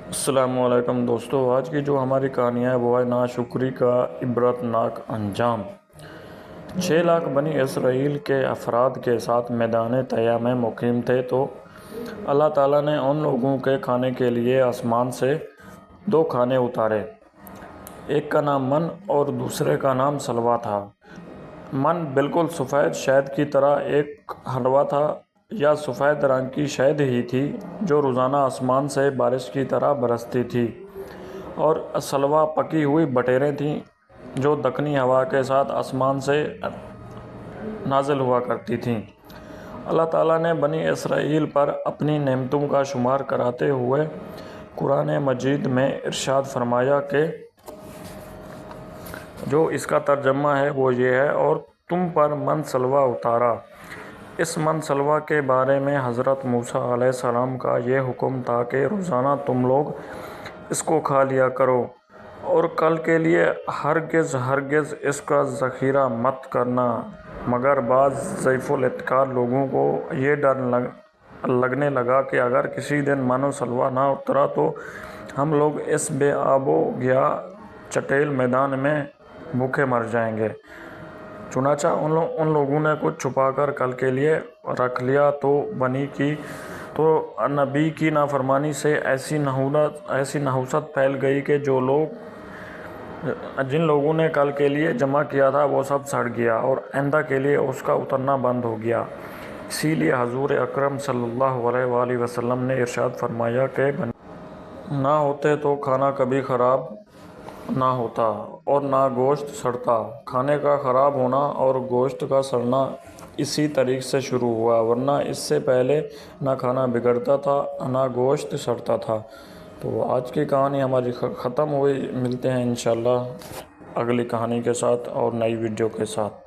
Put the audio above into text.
السلام علیکم دوستو، آج کی جو ہماری کہانی ہے وہ ہے ناشکری کا عبرتناک انجام۔ 6 لاکھ بنی اسرائیل کے افراد کے ساتھ میدان طیہ میں مقیم تھے تو اللہ تعالیٰ نے ان لوگوں کے کھانے کے لیے آسمان سے 2 کھانے اتارے۔ ایک کا نام من اور دوسرے کا نام سلوا تھا۔ من بالکل سفید شہد کی طرح ایک حلوہ تھا یا سفید رنگ کی شہد ہی تھی جو روزانہ آسمان سے بارش کی طرح برستی تھی، اور سلوا پکی ہوئی بٹیریں تھیں جو دکنی ہوا کے ساتھ آسمان سے نازل ہوا کرتی تھیں۔ اللہ تعالیٰ نے بنی اسرائیل پر اپنی نعمتوں کا شمار کراتے ہوئے قرآن مجید میں ارشاد فرمایا کہ جو اس کا ترجمہ ہے وہ یہ ہے، اور تم پر من سلوا اتارا۔ اس من سلوا کے بارے میں حضرت موسیٰ علیہ السلام کا یہ حکم تھا کہ روزانہ تم لوگ اس کو کھا لیا کرو اور کل کے لیے ہرگز اس کا ذخیرہ مت کرنا، مگر بعض ضعیف الاعتقاد لوگوں کو یہ ڈر لگنے لگا کہ اگر کسی دن من و سلوا نہ اترا تو ہم لوگ اس بے آب و گیا چٹیل میدان میں بھوکے مر جائیں گے۔ چنانچہ ان لوگوں نے کچھ چھپا کر کل کے لیے رکھ لیا تو نبی کی نافرمانی سے ایسی نحوست پھیل گئی کہ جن لوگوں نے کل کے لیے جمع کیا تھا وہ سب سڑ گیا اور آئندہ کے لیے اس کا اترنا بند ہو گیا۔ اسی لیے حضور اکرم صلی اللہ علیہ وآلہ وسلم نے ارشاد فرمایا کہ نہ ہوتے تو کھانا کبھی خراب نہ ہوتا اور نہ گوشت سڑتا۔ کھانے کا خراب ہونا اور گوشت کا سڑنا اسی طریق سے شروع ہوا، ورنہ اس سے پہلے نہ کھانا بگڑتا تھا نہ گوشت سڑتا تھا۔ تو آج کی کہانی ہماری ختم ہوئی۔ ملتے ہیں انشاءاللہ اگلی کہانی کے ساتھ اور نئی ویڈیو کے ساتھ۔